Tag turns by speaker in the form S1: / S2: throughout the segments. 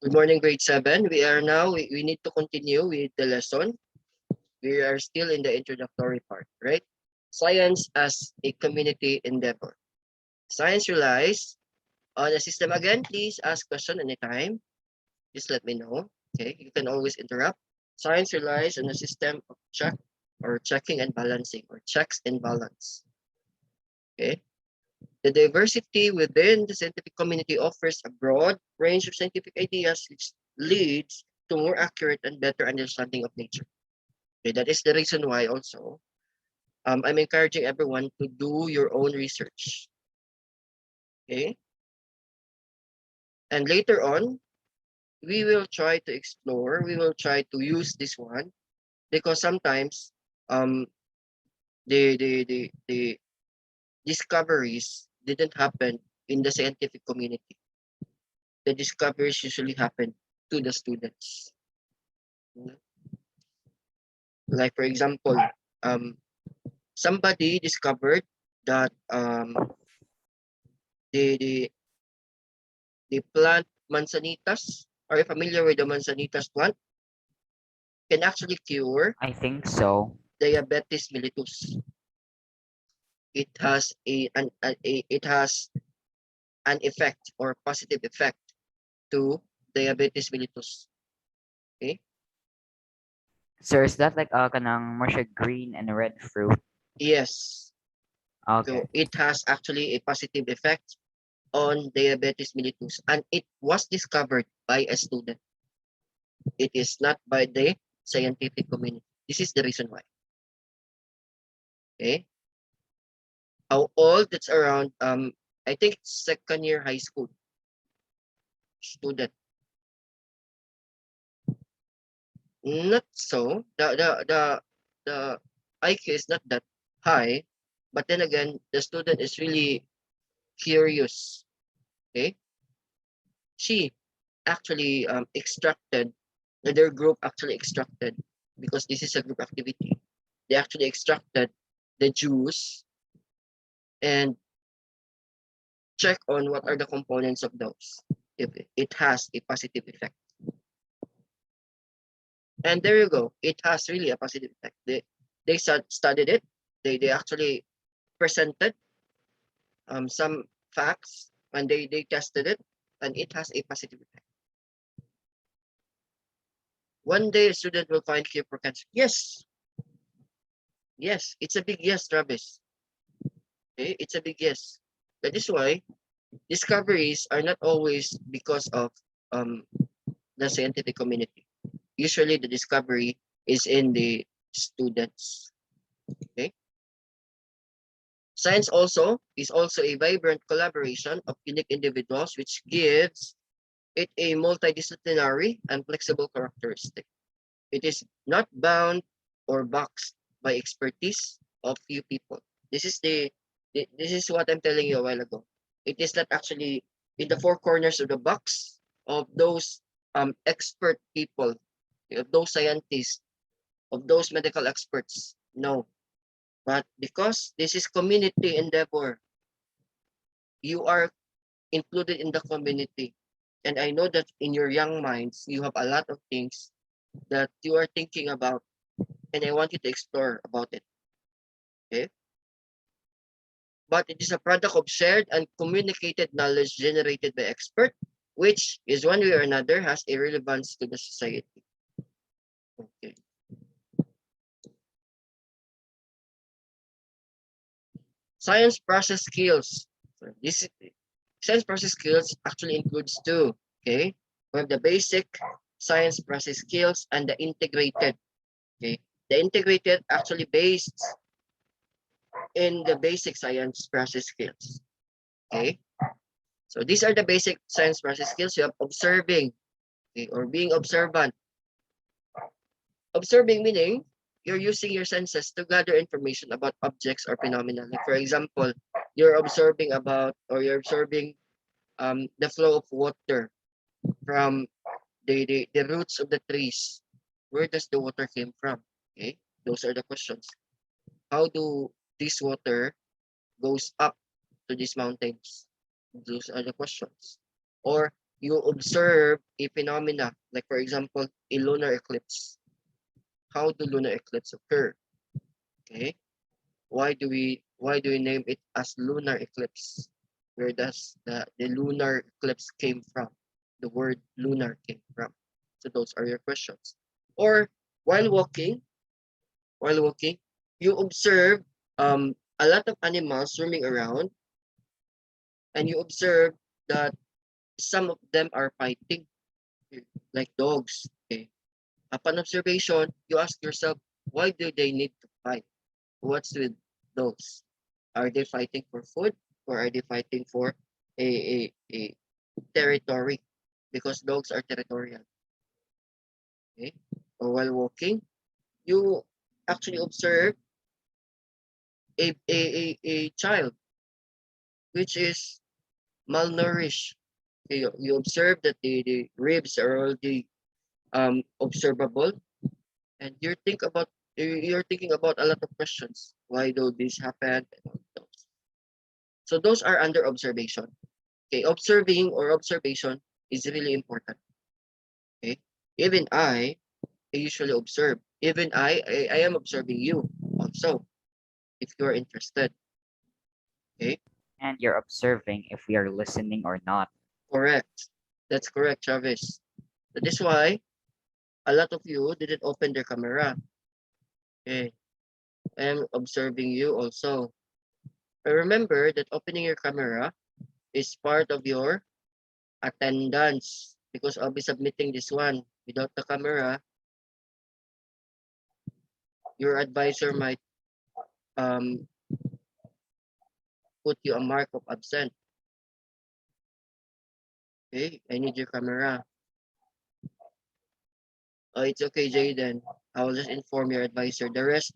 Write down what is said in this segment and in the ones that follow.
S1: Good morning, grade 7. We need to continue with the lesson. We are still in the introductory part, right? Science as a community endeavor. Science relies on a system. Again, please ask question anytime. Just let me know. Okay, you can always interrupt. Science relies on a system of checking and balancing, or checks and balance. Okay. The diversity within the scientific community offers a broad range of scientific ideas which leads to more accurate and better understanding of nature. Okay, that is the reason why also I'm encouraging everyone to do your own research. Okay. And later on, we will try to explore, we will try to use this one because sometimes um the discoveries didn't happen in the scientific community. The discoveries usually happen to the students. Like for example, um, somebody discovered that the the plant manzanitas. Are you familiar with the manzanitas plant? Can actually cure
S2: I think so.
S1: diabetes mellitus. It has it has an effect or positive effect to diabetes mellitus. Okay.
S2: Sir, is that like kanang more siya green and red fruit?
S1: Yes.
S2: Okay.
S1: So it has actually a positive effect on diabetes mellitus, and it was discovered by a student. It is not by the scientific community. This is the reason why. Okay. How old? It's around I think second year high school student. Not so. The IQ is not that high, but then again, the student is really curious. Okay. She actually extracted, their group actually extracted, because this is a group activity. They actually extracted the juice and check on what are the components of those, if it has a positive effect. And there you go. It has really a positive effect. They studied it. They actually presented some facts, and they tested it, and it has a positive effect. One day a student will find cure for cancer. Yes. Yes. It's a big yes, Travis. Okay? It's a big yes. That is why discoveries are not always because of the scientific community. Usually the discovery is in the students. Okay. Science is also a vibrant collaboration of unique individuals, which gives it a multidisciplinary and flexible characteristic. It is not bound or boxed by expertise of few people. This is what I'm telling you a while ago. It is not actually in the four corners of the box of those expert people, of those scientists, of those medical experts. No, but because this is community endeavor, you are included in the community. And I know that in your young minds, you have a lot of things that you are thinking about, and I want you to explore about it. Okay? But it is a product of shared and communicated knowledge generated by expert, which is one way or another has a relevance to the society. Okay. Science process skills. So this science process skills actually includes two. Okay, we have the basic science process skills and the integrated. Okay, the integrated actually based in the basic science process skills. Okay, so these are the basic science process skills. You have observing, okay, or being observant. Observing meaning you're using your senses to gather information about objects or phenomena. Like for example, you're observing about, or you're observing the flow of water from the roots of the trees. Where does the water came from? Okay, those are the questions. How do this water goes up to these mountains? Those are the questions. Or you observe a phenomena, like for example, a lunar eclipse. How do lunar eclipse occur? Okay. Why do we name it as lunar eclipse? Where does the lunar eclipse came from? The word lunar came from. So those are your questions. Or while walking, while walking, you observe a lot of animals roaming around, and you observe that some of them are fighting, like dogs. Okay. Upon observation, you ask yourself, why do they need to fight? What's with those? Are they fighting for food, or are they fighting for a territory? Because dogs are territorial. Okay. Or while walking, you actually observe a child which is malnourished. Okay. You observe that the ribs are already observable, and you're thinking about a lot of questions. Why do this happen? And all those. So those are under observation. Okay, observation is really important. Okay, even I usually observe. Even I am observing you also. If you are interested. Okay,
S2: And you're observing if we are listening or not.
S1: correct. That's correct, Travis. That is why a lot of you didn't open their camera. Okay, I am observing you also. But remember that opening your camera is part of your attendance, because I'll be submitting this one. Without the camera, your advisor might um put you a mark of absent. Okay, I need your camera. Oh, it's okay, Jaden. I will just inform your advisor. The rest,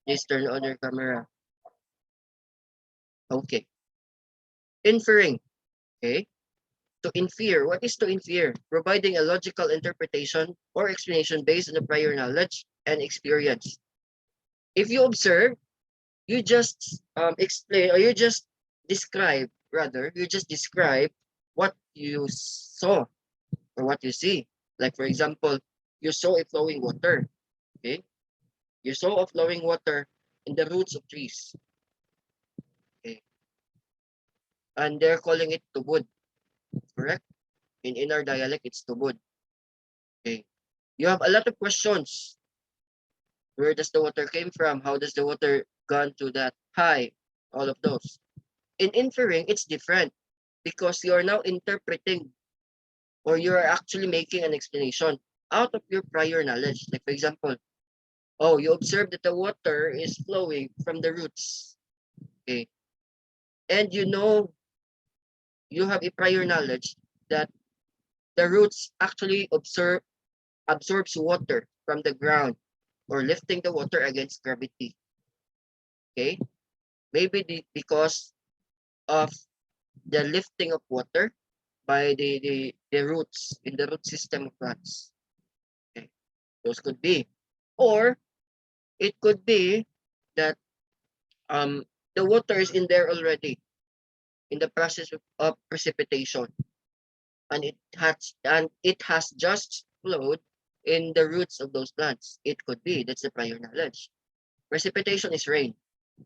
S1: please turn on your camera. Okay. Inferring. Okay. To infer. What is to infer? Providing a logical interpretation or explanation based on the prior knowledge and experience. If you observe, you just explain, or you just describe what you saw or what you see. Like for example, you saw a flowing water. Okay, you saw a flowing water in the roots of trees. Okay, and they're calling it tubod. Correct? In our dialect, it's tubod. Okay, you have a lot of questions. Where does the water came from? How does the water gone to that high? All of those. In inferring, it's different, because you are now interpreting, or you are actually making an explanation out of your prior knowledge. Like for example, oh, you observe that the water is flowing from the roots. Okay. And you have a prior knowledge that the roots actually absorbs water from the ground, or lifting the water against gravity. Okay. Maybe because of the lifting of water by the roots in the root system of plants. Okay. Those could be. Or it could be that the water is in there already in the process of precipitation, and it has just flowed in the roots of those plants. It could be. That's the prior knowledge. Precipitation is rain,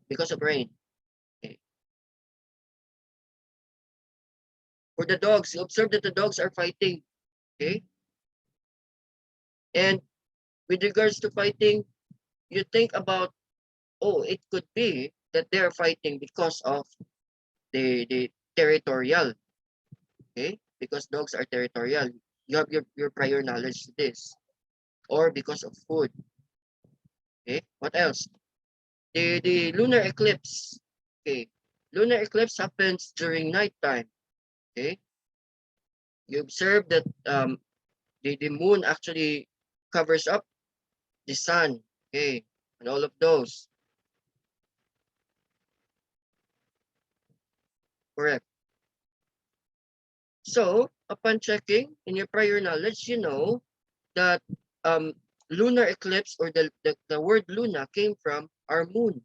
S1: because of rain. Okay. For the dogs, you observe that the dogs are fighting. Okay. And with regards to fighting, you think about, oh, it could be that they are fighting because of the territorial. Okay, because dogs are territorial. You have your prior knowledge to this. Or because of food. Okay, what else? The lunar eclipse. Okay, lunar eclipse happens during nighttime. Okay, you observe that the moon actually covers up the sun. Okay, and all of those. Correct. So upon checking in your prior knowledge, you know that um lunar eclipse, or the word luna came from our moon.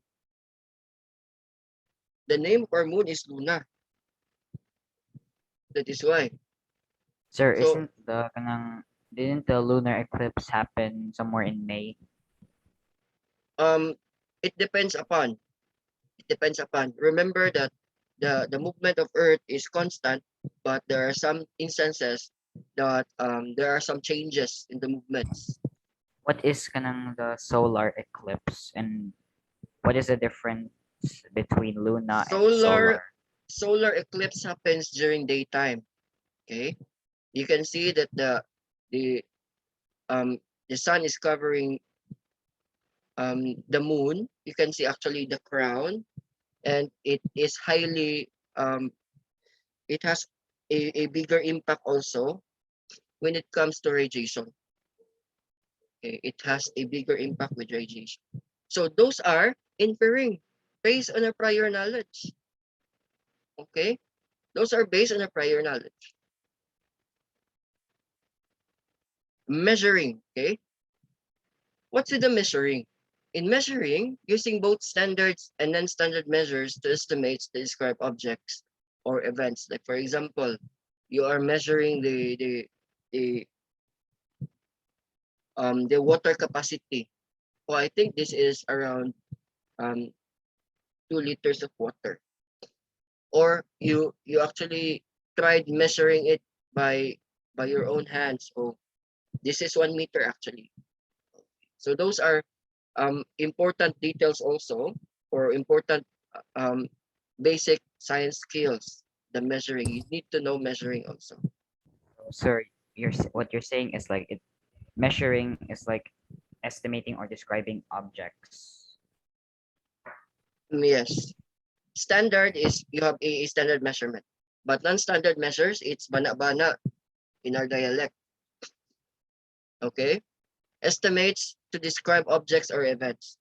S1: The name of our moon is Luna. That is why.
S2: Sir,
S1: So
S2: didn't the lunar eclipse happen somewhere in May?
S1: um, it depends upon. It depends upon. Remember that the movement of Earth is constant, but there are some instances that there are some changes in the movements.
S2: What is the solar eclipse, and what is the difference between Luna and
S1: Solar
S2: solar?
S1: solar eclipse happens during daytime. Okay, you can see that the um the sun is covering the moon. You can see actually the crown, and it is highly it has a bigger impact also when it comes to radiation. Okay, it has a bigger impact with radiation. So those are inferring based on our prior knowledge. Okay, those are based on our prior knowledge. Measuring. Okay, what's with the measuring? In measuring, using both standards and non-standard measures to estimate the described objects or events. Like for example, you are measuring the the water capacity. So I think this is around um 2 liters of water. Or you actually tried measuring it by your own hands. Oh, this is 1 meter actually. So those are important details also, or important um, basic science skills. The measuring, you need to know measuring also.
S2: Sir, what you're saying is like measuring is like estimating or describing objects.
S1: Yes, standard is you have a standard measurement, but non-standard measures, it's bana-bana in our dialect. Okay, estimates to describe objects or events.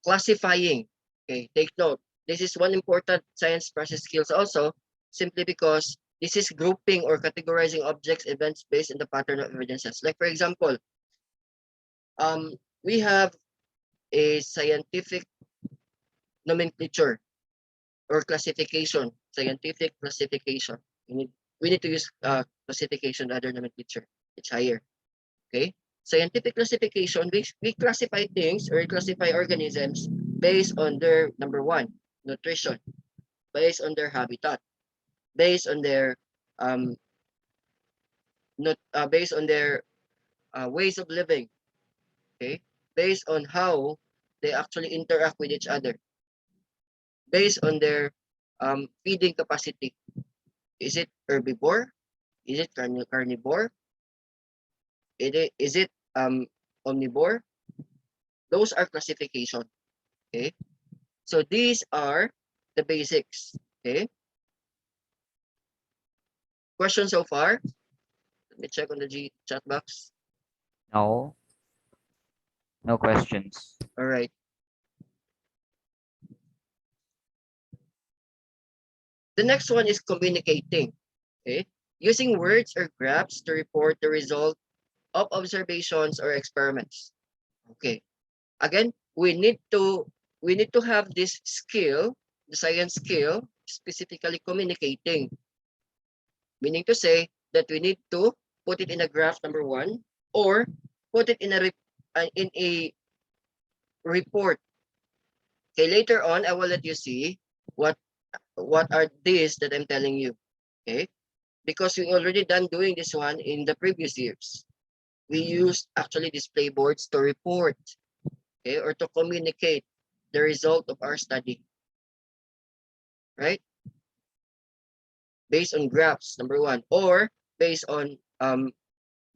S1: Classifying. Okay, take note. This is one important science process skills also, simply because this is grouping or categorizing objects, events based on the pattern of evidences. Like for example, we have a scientific nomenclature or classification, scientific classification. We need to use classification rather than nomenclature. It's higher. Okay. Scientific classification, we classify things or we classify organisms based on their number one, nutrition, based on their habitat, based on their um not based on their ways of living, okay, based on how they actually interact with each other, based on their feeding capacity. Is it herbivore? Is it carnivore? Is it omnivore? Those are classification. Okay, so these are the basics. Okay, question so far? Let me check on the chat box.
S2: No, no questions.
S1: All right. The next one is communicating. Okay, using words or graphs to report the result of observations or experiments. Okay, again, we need to have this skill, the science skill, specifically communicating, meaning to say that we need to put it in a graph number one, or put it in a report. Okay, later on I will let you see what are these that I'm telling you. Okay, because we already done doing this one in the previous years. We used actually display boards to report, okay, or to communicate the result of our study, right? Based on graphs, number one, or based on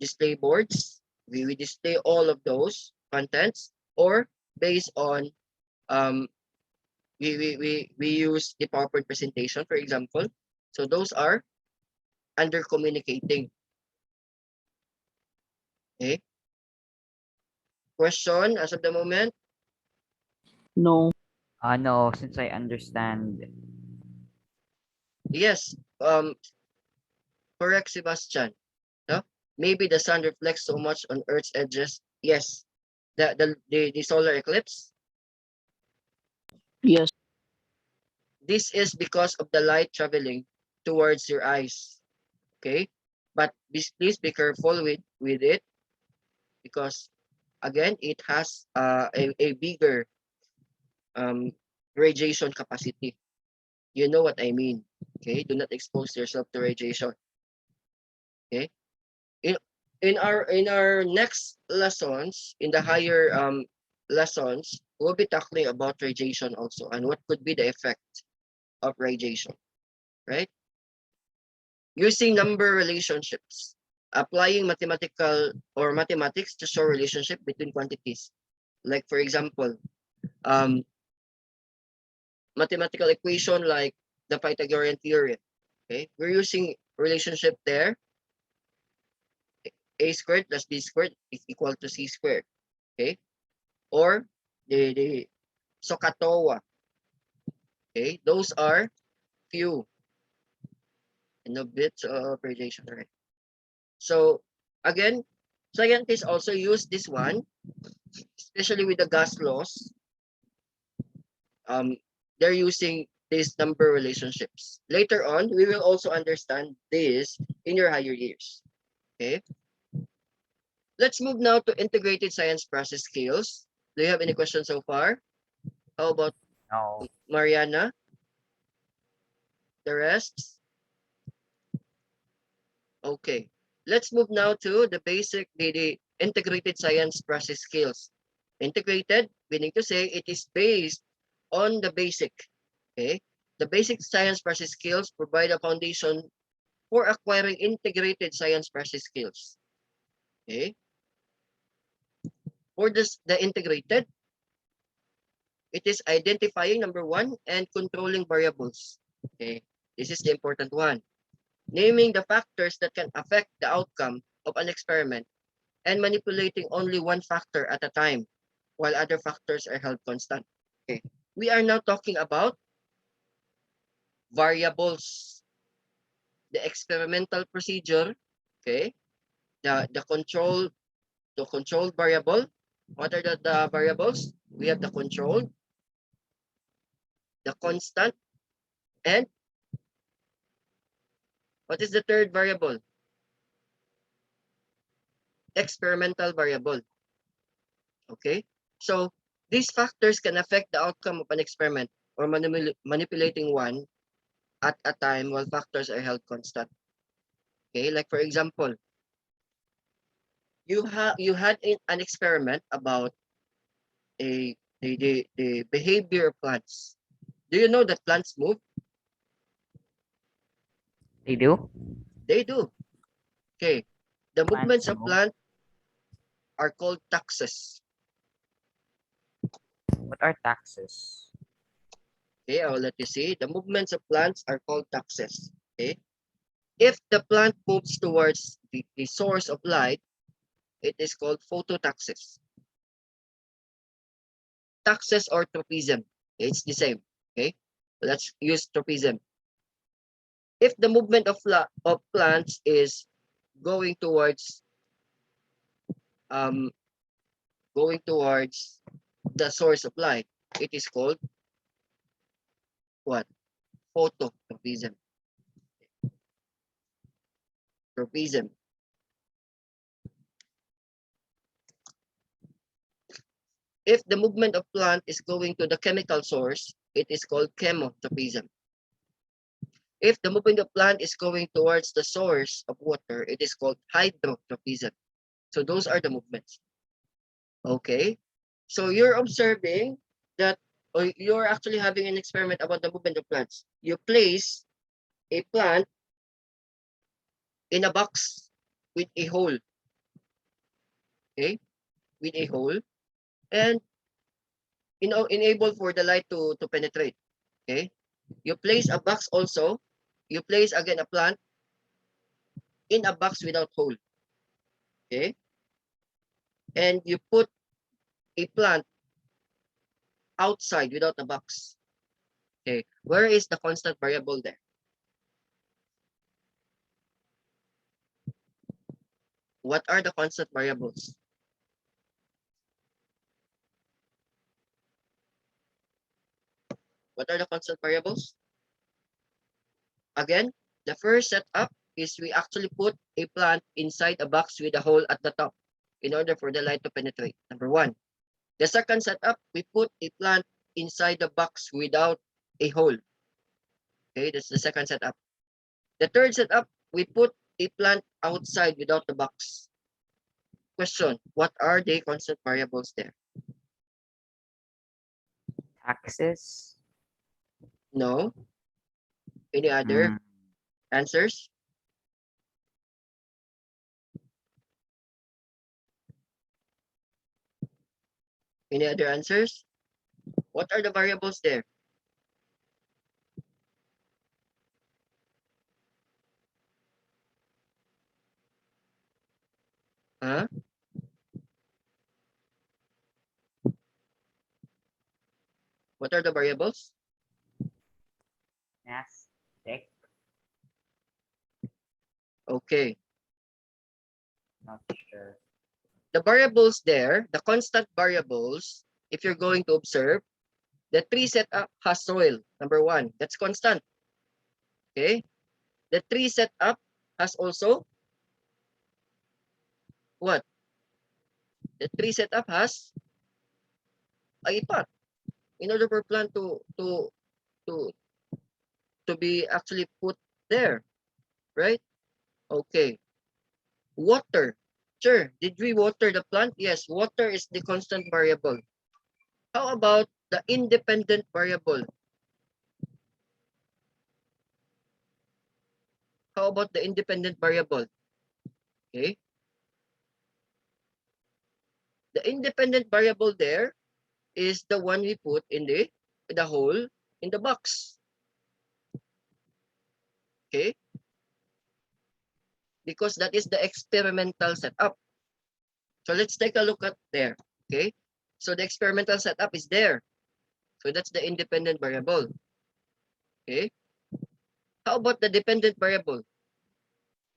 S1: display boards, we display all of those contents, or based on um, we use the PowerPoint presentation, for example. So those are under communicating. Okay. Question as of the moment?
S3: No.
S2: No, since I understand.
S1: Yes. Correct, Sebastian. No? Maybe the sun reflects so much on Earth's edges. Yes. The solar eclipse.
S3: Yes.
S1: This is because of the light traveling towards your eyes. Okay. but please be careful with it, because again, it has a bigger um, radiation capacity. You know what I mean. Okay, do not expose yourself to radiation. Okay, in in our next lessons, in the higher lessons, we'll be talking about radiation also, and what could be the effect of radiation, right? Using number relationships, applying mathematical or mathematics to show relationship between quantities. Like for example, um, mathematical equation like the Pythagorean theorem. Okay, we're using relationship there. A squared plus b squared is equal to c squared. Okay, or the SOHCAHTOA. Okay, those are few and a bit of radiation, right? So again, scientists also use this one, especially with the gas laws. Um, they're using these number relationships. Later on, we will also understand this in your higher years. Okay. Let's move now to integrated science process skills. Do you have any questions so far? How about
S2: No.
S1: Mariana? The rest? Okay. Let's move now to the basic, the integrated science process skills. Integrated, meaning to say it is based on the basic. Okay. The basic science process skills provide a foundation for acquiring integrated science process skills. Okay. For this, the integrated, it is identifying number one and controlling variables. Okay. This is the important one. Naming the factors that can affect the outcome of an experiment and manipulating only one factor at a time while other factors are held constant. Okay. We are now talking about variables, the experimental procedure, okay, the controlled variable. What are the variables? We have the controlled, the constant, and what is the third variable? Experimental variable. Okay, so these factors can affect the outcome of an experiment or manipulating one at a time while factors are held constant. Okay, like for example, you had an experiment about the behavior of plants. Do you know that plants move?
S2: They do?
S1: They do. Okay. The movements
S2: Plants
S1: of
S2: move.
S1: plant are called taxes.
S2: What are taxes?
S1: Okay, I'll let you see. The movements of plants are called taxes. Okay. If the plant moves towards the source of light, it is called phototaxis. Taxes or tropism. It's the same. Okay. Let's use tropism. If the movement of plants is going towards um going towards the source of light, it is called what? Phototropism. Tropism. If the movement of plant is going to the chemical source, it is called chemotropism. If the movement of plant is going towards the source of water, it is called hydrotropism. So those are the movements. Okay. So you're observing that, or you're actually having an experiment about the movement of plants. You place a plant in a box with a hole. Okay. With a hole, and enable for the light to penetrate. Okay. You place a box also. You place again a plant in a box without hole. Okay. And you put a plant outside without a box. Okay. Where is the constant variable there? What are the constant variables? What are the constant variables? Again, the first setup, is we actually put a plant inside a box with a hole at the top in order for the light to penetrate. Number one. The second setup, we put a plant inside the box without a hole. Okay, that's the second setup. The third setup, we put a plant outside without the box. Question, what are the constant variables there?
S2: Taxes.
S1: No. Any other
S2: Mm,
S1: answers? Any other answers? What are the variables there? Huh? What are the variables?
S2: Nastic.
S1: Okay.
S2: Not sure.
S1: The variables there, the constant variables, if you're going to observe, the tree setup has soil. Number one, that's constant. Okay. The tree setup has also what? The tree setup has a pot. In order for plant to to be actually put there, right? Okay. Water. Sure. Did we water the plant? Yes, water is the constant variable. How about the independent variable? How about the independent variable? Okay. The independent variable there is the one we put in the hole in the box. Okay. Because that is the experimental setup. So let's take a look at there. Okay. So the experimental setup is there. So that's the independent variable. Okay. How about the dependent variable?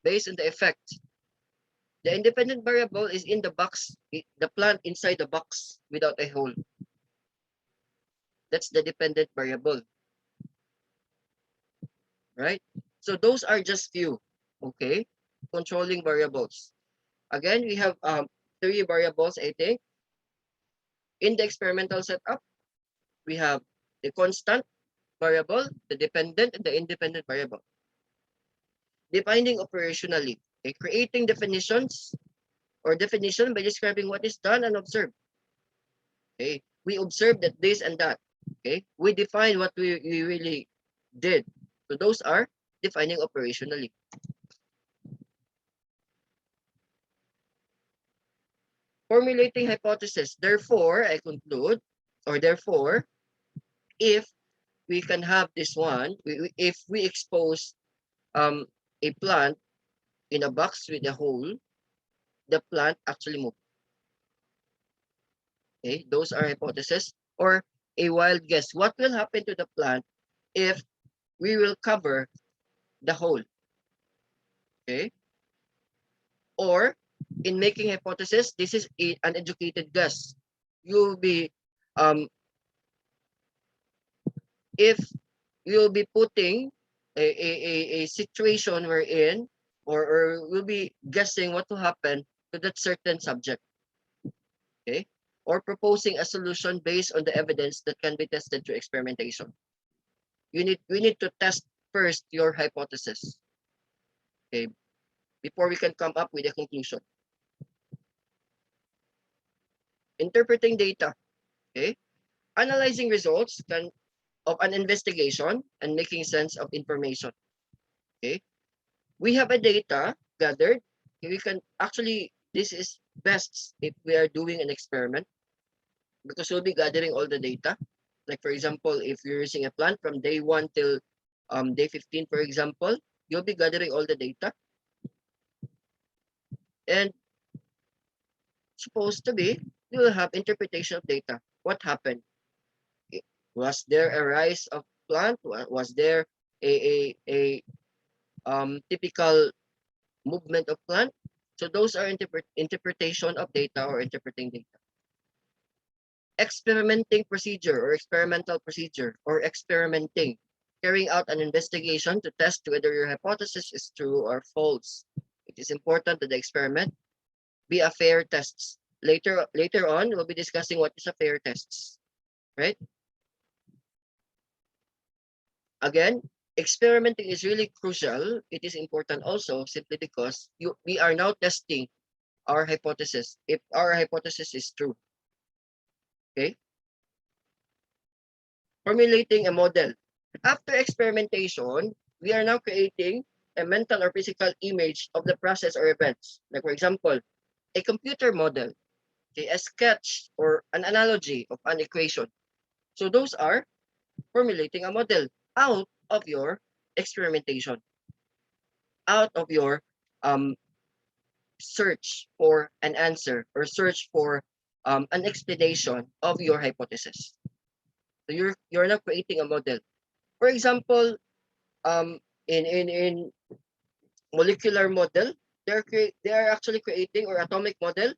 S1: Based on the effect. The independent variable is in the box, the plant inside the box without a hole. That's the dependent variable. Right? So those are just few. Okay. Controlling variables. Again, we have three variables, I think. In the experimental setup, we have the constant variable, the dependent, and the independent variable. Defining operationally, okay, creating definitions or definition by describing what is done and observed. Okay, we observe that this and that. Okay, we define what we really did. So those are defining operationally. Formulating hypothesis. Therefore, I conclude, or therefore, if we can have this one, if we expose a plant in a box with a hole, the plant actually moves. Okay, those are hypotheses or a wild guess. What will happen to the plant if we will cover the hole? Okay, or in making hypothesis, this is an educated guess. You'll be if you'll be putting a situation we're in, or we'll be guessing what will happen to that certain subject. Okay, or proposing a solution based on the evidence that can be tested through experimentation. We need to test first your hypothesis, okay, before we can come up with a conclusion. Interpreting data, okay, analyzing results of an investigation and making sense of information. Okay, we have a data gathered. We can actually, this is best if we are doing an experiment because we'll be gathering all the data. Like for example, if you're using a plant from day 1 till day 15, for example, you'll be gathering all the data. And supposed to be, you will have interpretation of data. What happened? Was there a rise of plant? Was there a typical movement of plant? So those are interpretation of data or interpreting data. Experimenting procedure or experimental procedure or experimenting. carrying out an investigation to test whether your hypothesis is true or false. It is important that the experiment be a fair test. Later on, we'll be discussing what is a fair test, right? Again, experimenting is really crucial. It is important also simply because we are now testing our hypothesis, if our hypothesis is true. Okay. Formulating a model. After experimentation, we are now creating a mental or physical image of the process or events. Like for example, a computer model, okay, a sketch or an analogy of an equation. So those are formulating a model out of your experimentation, out of your um, search for an answer or search for an explanation of your hypothesis. So you're not creating a model. For example, um, in molecular model, they are actually creating, or atomic model.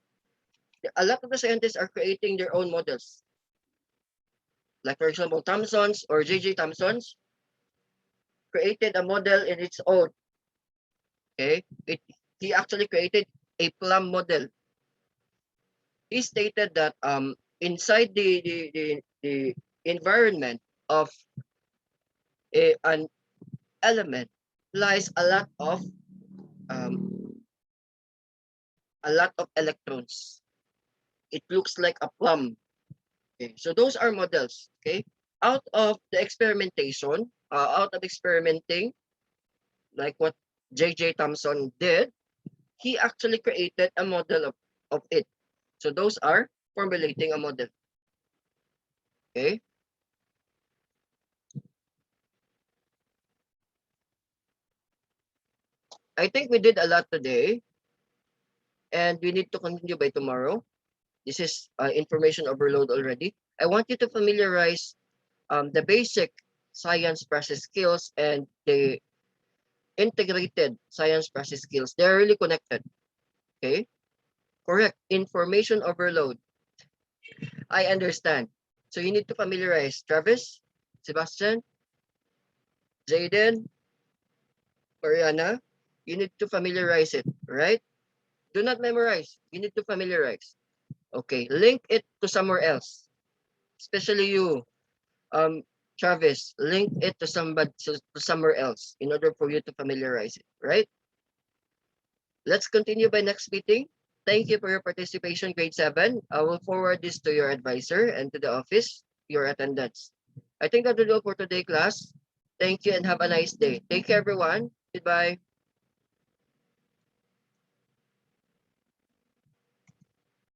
S1: A lot of the scientists are creating their own models. Like for example, Thomson's or J.J. Thomson's created a model in its own. Okay, he actually created a plum model. He stated that inside the environment of an element lies um, a lot of electrons. It looks like a plum. Okay, so those are models. Okay, out of the experimentation, out of experimenting, like what J.J. Thomson did, he actually created a model of it. So those are formulating a model. Okay. I think we did a lot today, and we need to continue by tomorrow. This is information overload already. I want you to familiarize the basic science process skills and the integrated science process skills. They're really connected. Okay. Correct. Information overload. I understand. So you need to familiarize Travis, Sebastian, Jaden, Oriana. You need to familiarize it, right? Do not memorize. You need to familiarize. Okay. Link it to somewhere else. Especially you, um, Travis. Link it to somewhere else in order for you to familiarize it, right? Let's continue by next meeting. Thank you for your participation, grade 7. I will forward this to your advisor and to the office, your attendance. I think that will do for today, class. Thank you and have a nice day. Take care, everyone. Goodbye.